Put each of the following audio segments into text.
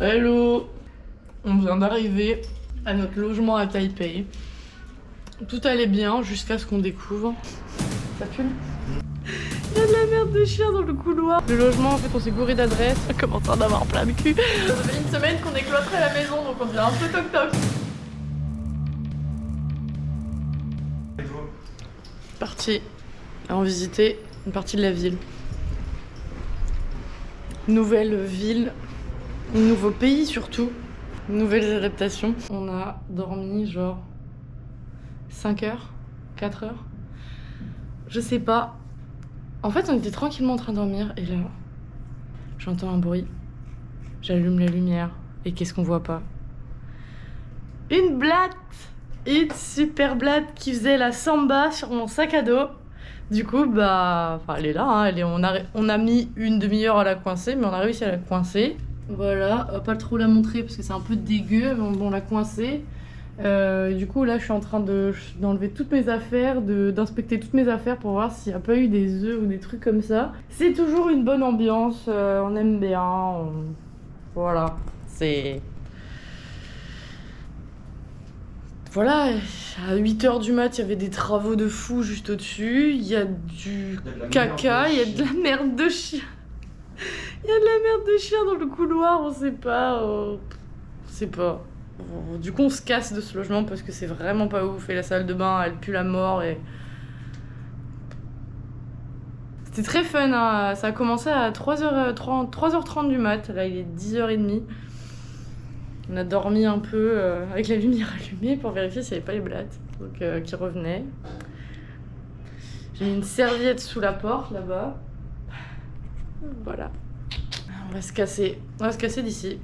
Hello! On vient d'arriver à notre logement à Taipei. Tout allait bien jusqu'à ce qu'on découvre. Ça pue? Il y a de la merde de chien dans le couloir. Le logement, en fait, on s'est gouré d'adresse. On commence à en avoir plein le cul. Ça fait une semaine qu'on est cloîtré à la maison, donc on dirait un peu toc-toc. Parti à en visiter une partie de la ville. Nouvelle ville, nouveau pays surtout, nouvelles adaptations. On a dormi genre 5 heures, 4 heures, je sais pas. En fait, on était tranquillement en train de dormir et là, j'entends un bruit. J'allume la lumière et qu'est-ce qu'on voit pas? Une blatte! Une super blatte qui faisait la samba sur mon sac à dos. Du coup, bah, enfin, elle est là, hein, on a mis une demi-heure à la coincer, mais on a réussi à la coincer. Voilà, pas trop la montrer parce que c'est un peu dégueu, mais on l'a coincée. Du coup, là, je suis en train d'enlever toutes mes affaires, d'inspecter toutes mes affaires pour voir s'il n'y a pas eu des œufs ou des trucs comme ça. C'est toujours une bonne ambiance, on aime bien, voilà, c'est... Voilà, à 8h du mat, il y avait des travaux de fou juste au-dessus. Il y a du caca, il y a de la merde de chien. Il y a de la merde de chien dans le couloir, on sait pas. On sait pas. Du coup, on se casse de ce logement parce que c'est vraiment pas ouf. Et la salle de bain, elle pue la mort. Et... C'était très fun, hein. Ça a commencé à 3h30 du mat. Là, il est 10h30. On a dormi un peu avec la lumière allumée pour vérifier s'il n'y avait pas les blattes qui revenaient. J'ai mis une serviette sous la porte là-bas. Voilà. On va se casser. On va se casser d'ici.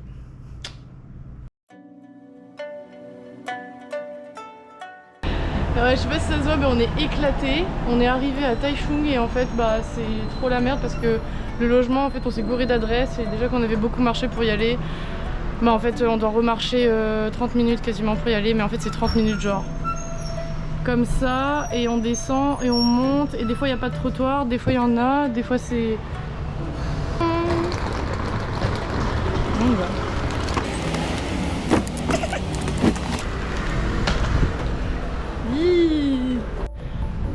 Ouais, je sais pas si ça se voit, mais on est éclaté. On est arrivé à Taichung et en fait, bah, c'est trop la merde parce que le logement, en fait, on s'est gouré d'adresse et déjà qu'on avait beaucoup marché pour y aller. Bah en fait on doit remarcher 30 minutes quasiment pour y aller, mais en fait c'est 30 minutes genre comme ça et on descend et on monte et des fois il n'y a pas de trottoir, des fois il y en a, des fois c'est...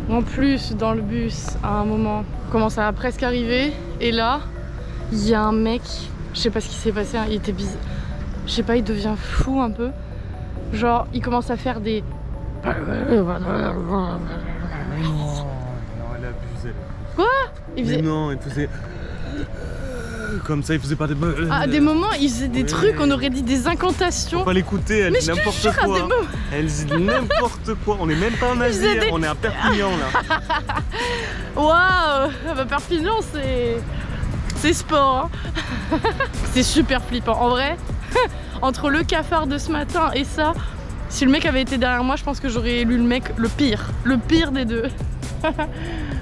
En plus dans le bus à un moment, on commence à presque arriver et là il y a un mec, je sais pas ce qui s'est passé, hein, il était bizarre. Je sais pas, il devient fou un peu. Genre, il commence à faire des... Non, elle abusait. Quoi? Il faisait... Mais non, il faisait... Comme ça, il faisait pas des... À des moments, il faisait des trucs, on aurait dit des incantations. Faut pas l'écouter, elle dit n'importe quoi. Elle dit n'importe quoi. On est même pas en Asie, on est à Perpignan là. Waouh! Bah, Perpignan, c'est sport. Hein. C'est super flippant. En vrai, entre le cafard de ce matin et ça, si le mec avait été derrière moi, je pense que j'aurais élu le mec le pire des deux.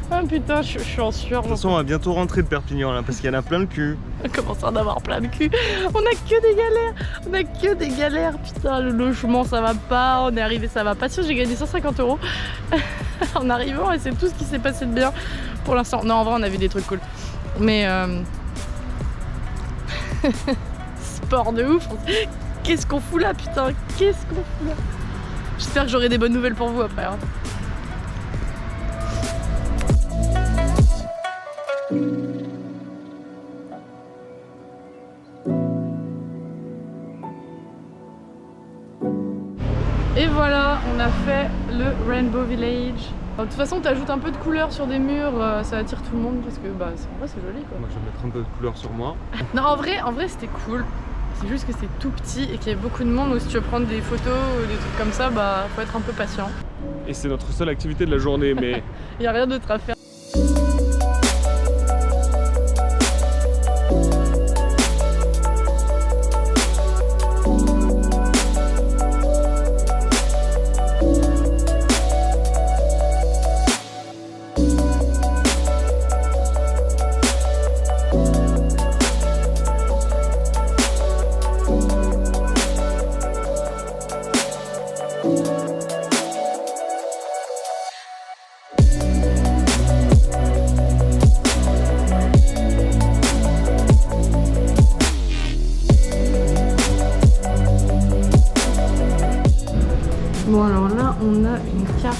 Ah putain, je suis en sueur. De toute façon, on va bientôt rentrer de Perpignan là, parce qu'il y en a plein le cul. On commence à en avoir plein le cul. On a que des galères. On a que des galères. Putain, le logement, ça va pas. On est arrivé, ça va pas. Si, j'ai gagné 150 € en arrivant et c'est tout ce qui s'est passé de bien pour l'instant. Non, en vrai, on a vu des trucs cool. Mais... sport de ouf. Qu'est-ce qu'on fout là, putain? Qu'est-ce qu'on fout là? J'espère que j'aurai des bonnes nouvelles pour vous après. Hein. Et voilà, on a fait le Rainbow Village. De toute façon, t'ajoutes un peu de couleur sur des murs, ça attire tout le monde parce que bah, en vrai c'est joli quoi. Moi je vais mettre un peu de couleur sur moi. Non, en vrai c'était cool. C'est juste que c'est tout petit et qu'il y a beaucoup de monde, ou si tu veux prendre des photos ou des trucs comme ça, bah faut être un peu patient. Et c'est notre seule activité de la journée, mais... Il n'y a rien d'autre à faire. Bon alors là on a une carte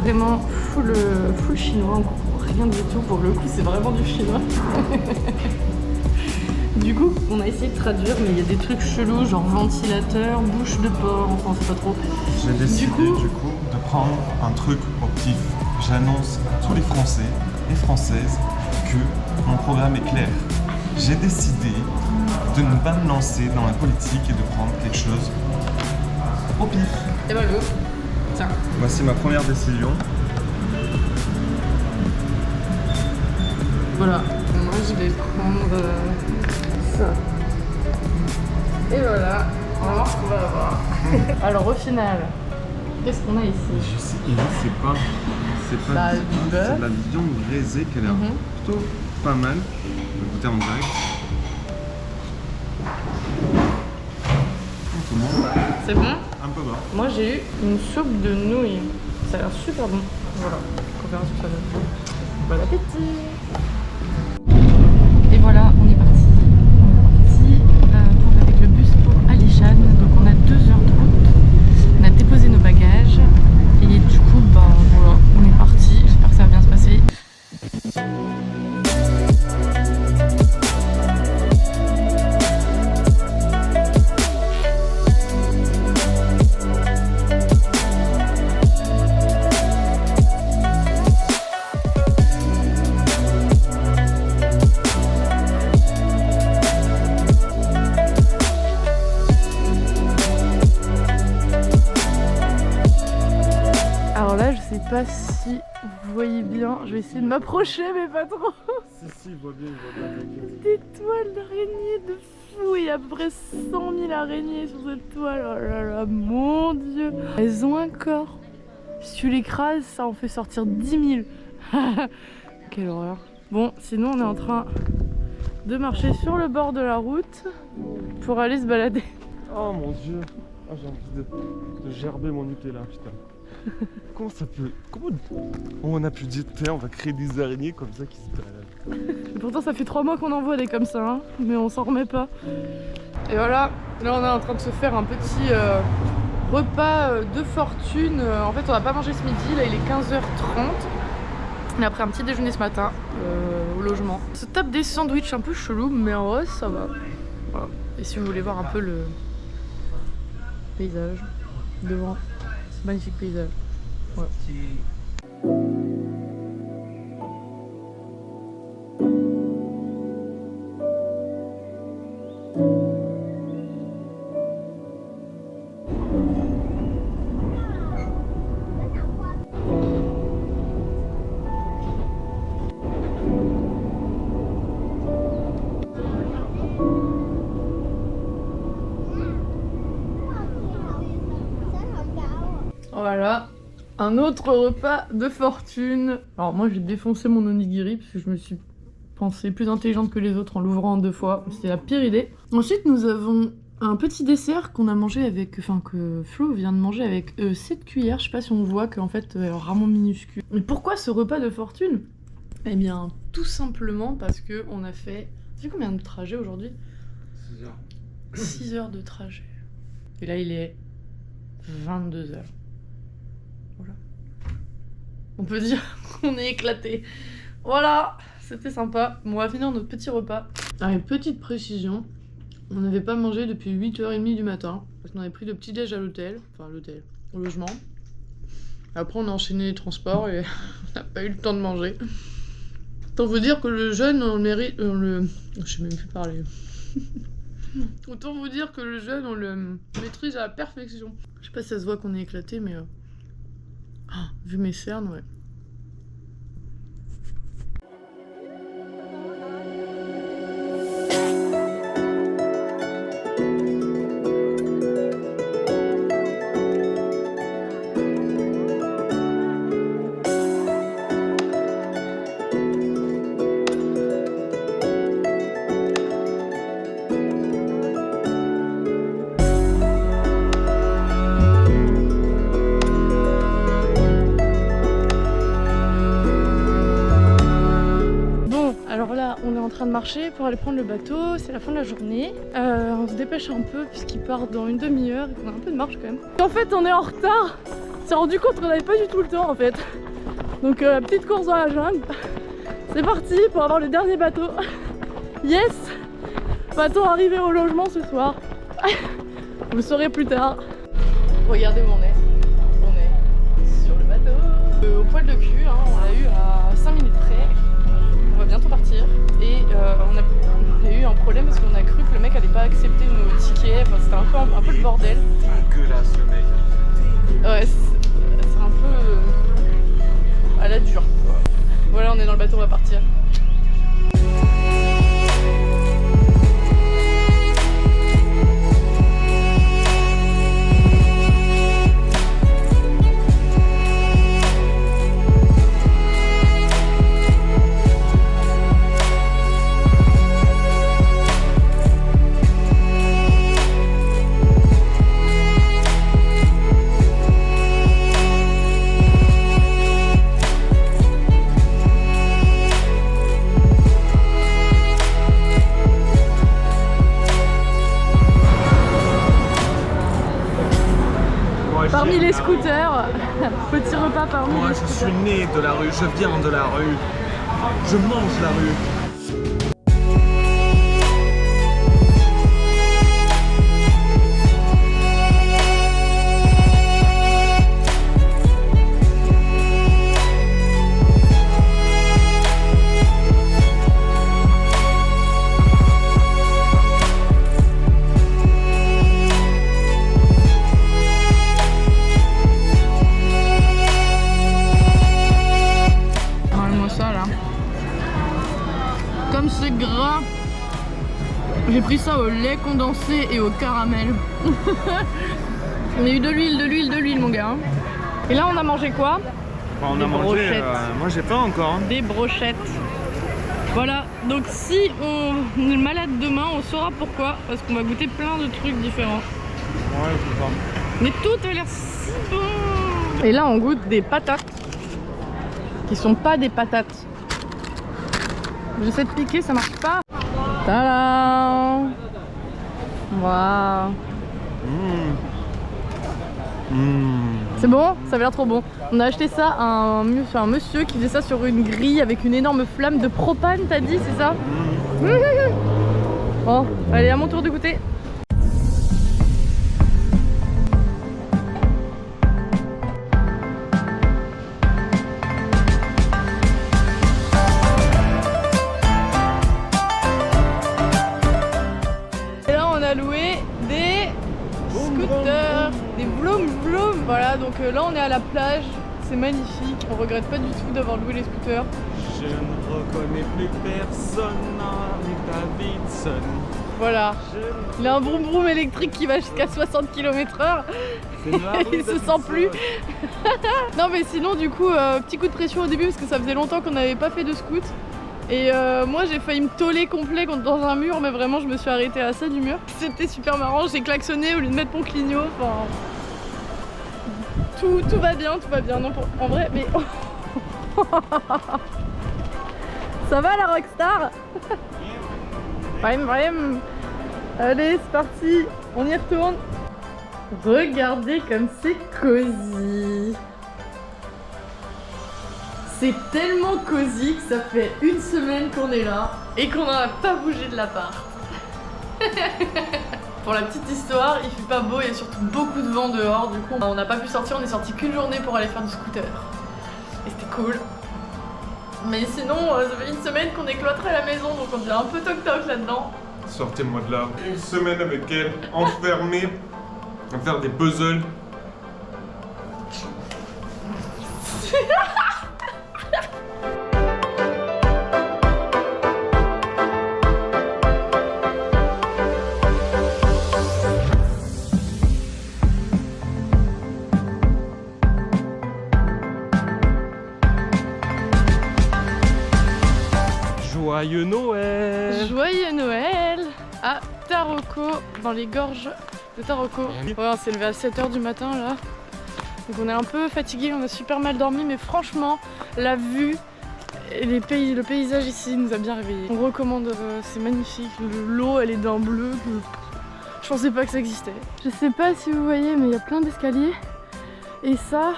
vraiment full chinois, on comprend rien du tout, pour le coup c'est vraiment du chinois. Du coup on a essayé de traduire mais il y a des trucs chelous genre ventilateur, bouche de porc, enfin c'est pas trop. J'ai décidé du coup de prendre un truc au pif. J'annonce à tous les Français et Françaises que mon programme est clair. J'ai décidé de ne pas me lancer dans la politique et de prendre quelque chose au pif. Et bah go. Tiens. Voici ma première décision. Voilà. Moi je vais prendre ça. Et voilà. On va voir ce qu'on va avoir. Alors au final, qu'est-ce qu'on a ici? Je sais, c'est pas du c'est beurre. de la viande braisée qui a l'air plutôt pas mal. Je vais goûter en direct. C'est bon. C'est bon? Un peu bas. Moi j'ai eu une soupe de nouilles. Ça a l'air super bon. Voilà. On verra ce que ça donne. Bon appétit! Et voilà, on est parti. Avec le bus pour Alishan. Donc on a 2 heures de route. On a déposé nos bagages. Et du coup, bah voilà, on est parti. J'espère que ça va bien se passer. Je sais pas si vous voyez bien, je vais essayer de m'approcher mais pas trop. Si, je vois bien, Des toiles d'araignées de fou, il y a à peu près 100 000 araignées sur cette toile, oh là là, mon dieu. Elles ont un corps, si tu l'écrases ça en fait sortir 10 000. Quelle horreur. Bon, sinon on est en train de marcher sur le bord de la route pour aller se balader. Oh mon dieu, j'ai envie de gerber mon Nutella, putain. Comment ça peut... Comment on a pu dire, on va créer des araignées comme ça qui se baladent. Et pourtant ça fait 3 mois qu'on en voit des comme ça, hein, mais on s'en remet pas. Et voilà, là on est en train de se faire un petit repas de fortune. En fait on n'a pas mangé ce midi, là il est 15h30. On a pris un petit déjeuner ce matin au logement. On se tape des sandwichs un peu chelous, mais en vrai ça va. Voilà. Et si vous voulez voir un peu le paysage devant, ce magnifique paysage. Ouais. Voilà, un autre repas de fortune. Alors moi j'ai défoncé mon onigiri parce que je me suis pensée plus intelligente que les autres en l'ouvrant 2 fois. C'était la pire idée. Ensuite nous avons un petit dessert qu'on a mangé avec, enfin que Flo vient de manger avec 7 cuillères. Je sais pas si on voit qu'en fait elle est vraiment minuscule. Mais pourquoi ce repas de fortune? Eh bien tout simplement parce que on a fait... Tu sais combien de trajets aujourd'hui? 6 heures. 6 heures de trajet. Et là il est 22 heures. Voilà. On peut dire qu'on est éclaté. Voilà, c'était sympa. Bon, on va finir notre petit repas. Allez, petite précision. On n'avait pas mangé depuis 8h30 du matin. Parce qu'on avait pris le petit déj à l'hôtel. Enfin, l'hôtel, au logement. Après, on a enchaîné les transports et on n'a pas eu le temps de manger. Autant vous dire que le jeûne, on mérite... Je sais même plus parler. Autant vous dire que le jeûne, on le maîtrise à la perfection. Je sais pas si ça se voit qu'on est éclaté, mais... vu mes cernes, ouais. train de marcher pour aller prendre le bateau, c'est la fin de la journée. On se dépêche un peu puisqu'il part dans une demi-heure et qu'on a un peu de marche quand même. En fait on est en retard, on s'est rendu compte qu'on n'avait pas du tout le temps en fait. Donc petite course dans la jungle, c'est parti pour avoir le dernier bateau. Yes! Va-t-on arriver au logement ce soir? Vous le saurez plus tard. Regardez où on est. On est sur le bateau. Au poil de cul, hein, on l'a eu à 5 minutes près. On va bientôt partir. Et on a eu un problème parce qu'on a cru que le mec allait pas accepter nos tickets. Enfin, c'était un peu le bordel. Dégueulasse le mec. Ouais, c'est un peu à la dure. Voilà, on est dans le bateau, on va partir. Parmi les scooters, petit repas parmi les scooters. Je suis né de la rue, je viens de la rue, je mange la rue. Comme c'est gras, j'ai pris ça au lait condensé et au caramel. On a eu de l'huile mon gars. Et là on a mangé quoi? On a mangé, moi j'ai pas encore. Hein. Des brochettes. Voilà, donc si on est malade demain, on saura pourquoi. Parce qu'on va goûter plein de trucs différents. Ouais, c'est ça. Mais tout a l'air si bon. Et là on goûte des patates. Qui sont pas des patates. J'essaie de piquer, ça marche pas. Tadam! Waouh! C'est bon? Ça avait l'air trop bon. On a acheté ça à un monsieur qui faisait ça sur une grille avec une énorme flamme de propane, t'as dit, c'est ça? Bon, allez, à mon tour de goûter. Des vroom vroom. Voilà, donc là on est à la plage, c'est magnifique, on regrette pas du tout d'avoir loué les scooters. Je ne reconnais plus personne dans Davidson. Voilà, il a un vroom vroom électrique qui va jusqu'à 60 km/h. Il se sent plus. Non mais sinon du coup, petit coup de pression au début parce que ça faisait longtemps qu'on n'avait pas fait de scoot. Et moi j'ai failli me toller complet dans un mur, mais vraiment je me suis arrêtée à ça du mur. C'était super marrant, j'ai klaxonné au lieu de mettre mon clignot, enfin... Tout va bien, non, en vrai, mais... Ça va la rockstar? Vrem. Allez, c'est parti, on y retourne. Regardez comme c'est cosy. C'est tellement cosy que ça fait une semaine qu'on est là et qu'on n'a pas bougé de l'appart. Pour la petite histoire, il fait pas beau, il y a surtout beaucoup de vent dehors, du coup on n'a pas pu sortir, on est sorti qu'une journée pour aller faire du scooter. Et c'était cool. Mais sinon, ça fait une semaine qu'on est cloîtré à la maison, donc on devient un peu toc-toc là-dedans. Sortez-moi de là. Une semaine avec elle, enfermée, à faire des puzzles. Joyeux Noël! Joyeux Noël à Taroko, dans les gorges de Taroko. Ouais, on s'est levé à 7 h du matin là. Donc on est un peu fatigué, on a super mal dormi, mais franchement, la vue Et le paysage ici nous a bien réveillés. On recommande, c'est magnifique. L'eau elle est d'un bleu que je pensais pas que ça existait. Je sais pas si vous voyez mais il y a plein d'escaliers. Et ça,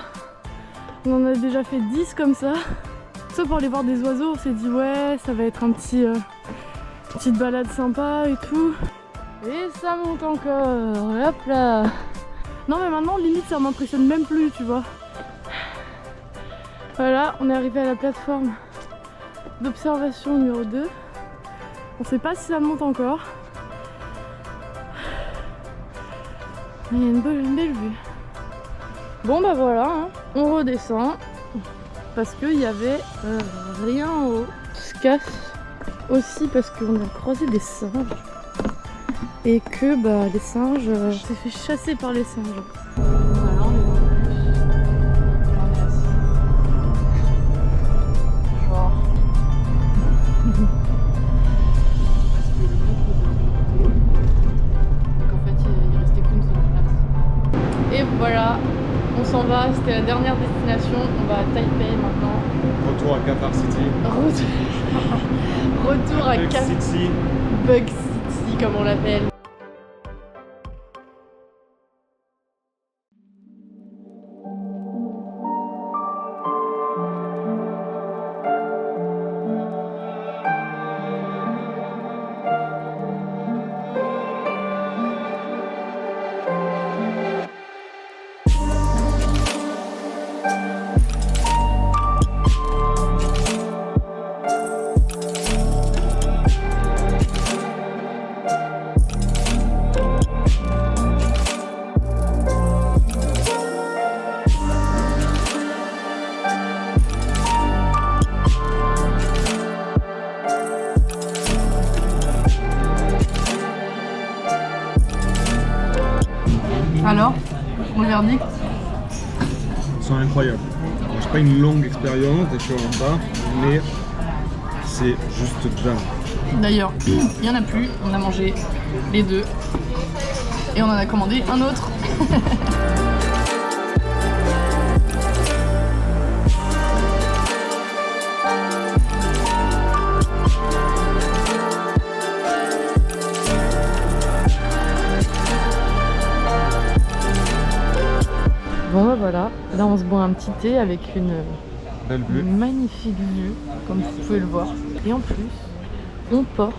on en a déjà fait 10 comme ça. Soit pour aller voir des oiseaux, on s'est dit ouais ça va être un petite balade sympa et tout. Et ça monte encore, hop là. Non mais maintenant limite ça m'impressionne même plus tu vois. Voilà, on est arrivé à la plateforme d'observation numéro 2. On sait pas si ça monte encore. Mais il y a une belle vue. Bon bah voilà, hein. On redescend. Parce qu'il y avait rien en haut. On se casse aussi parce qu'on a croisé des singes. Et que bah les singes, on s'est fait chasser par les singes. Voilà, on est dans le bus. Et on est assis. Genre. Parce que le mec donc en fait il restait qu'une seule place. Et voilà, on s'en va, c'était la dernière destination. On va à Taipei maintenant. Retour à Qatar City. Retour à Bug City. Bug City comme on l'appelle. Alors, mon verdict? Ils sont incroyables. C'est pas une longue expérience, des choses en bas, mais c'est juste dingue. D'ailleurs, il y en a plus, on a mangé les deux et on en a commandé un autre. Bon bah voilà, là on se boit un petit thé avec une Belle vue. magnifique vue, comme vous pouvez le voir. Et en plus, on porte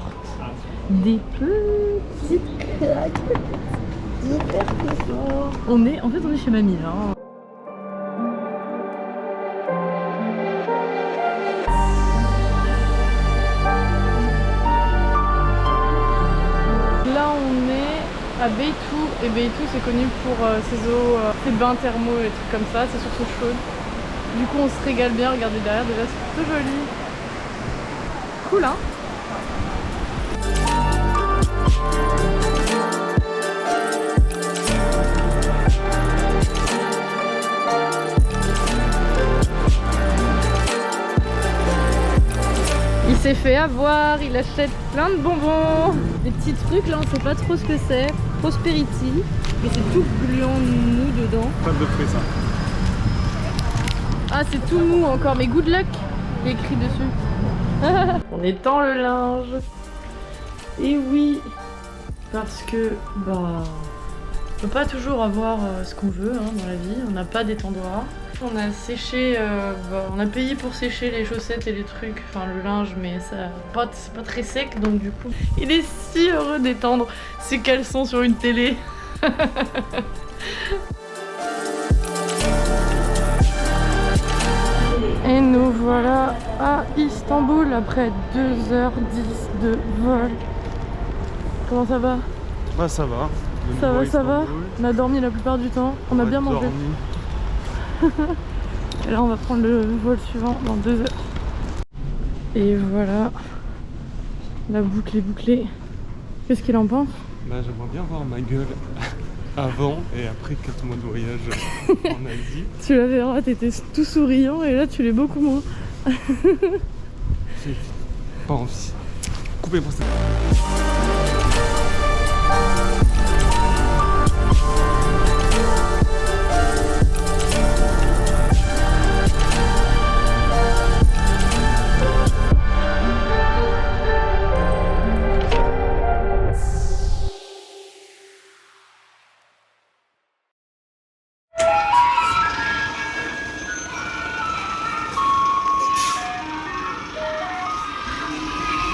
des petites claques hyper fortes. On est chez mamie là. Hein. Là on est à Beitou, et Beitou c'est connu pour ses eaux, ses bains thermaux et trucs comme ça, c'est surtout chaud. Du coup on se régale bien, regardez derrière déjà c'est plutôt joli. Cool hein. Il s'est fait avoir, il achète plein de bonbons. Des petits trucs là, on sait pas trop ce que c'est. Prosperity. Mais c'est tout gluant mou dedans. Pas de fruits ça. Ah c'est tout mou encore, mais good luck. Il est écrit dessus. On étend le linge. Et oui. Parce que bah on peut pas toujours avoir ce qu'on veut hein, dans la vie. On n'a pas d'étendoir. On a séché, on a payé pour sécher les chaussettes et les trucs, enfin le linge, mais ça, c'est pas très sec, donc du coup, il est si heureux d'étendre ses caleçons sur une télé. Et nous voilà à Istanbul après 2h10 de vol. Comment ça va? Bah ça va. Ça va. On a dormi la plupart du temps, on a bien mangé. Et là on va prendre le vol suivant dans 2 heures. Et voilà, la boucle est bouclée. Qu'est-ce qu'il en pense? Bah j'aimerais bien voir ma gueule avant et après 4 mois de voyage en Asie. Tu la verras, t'étais tout souriant et là tu l'es beaucoup moins. J'ai pas envie. Coupez pour ça.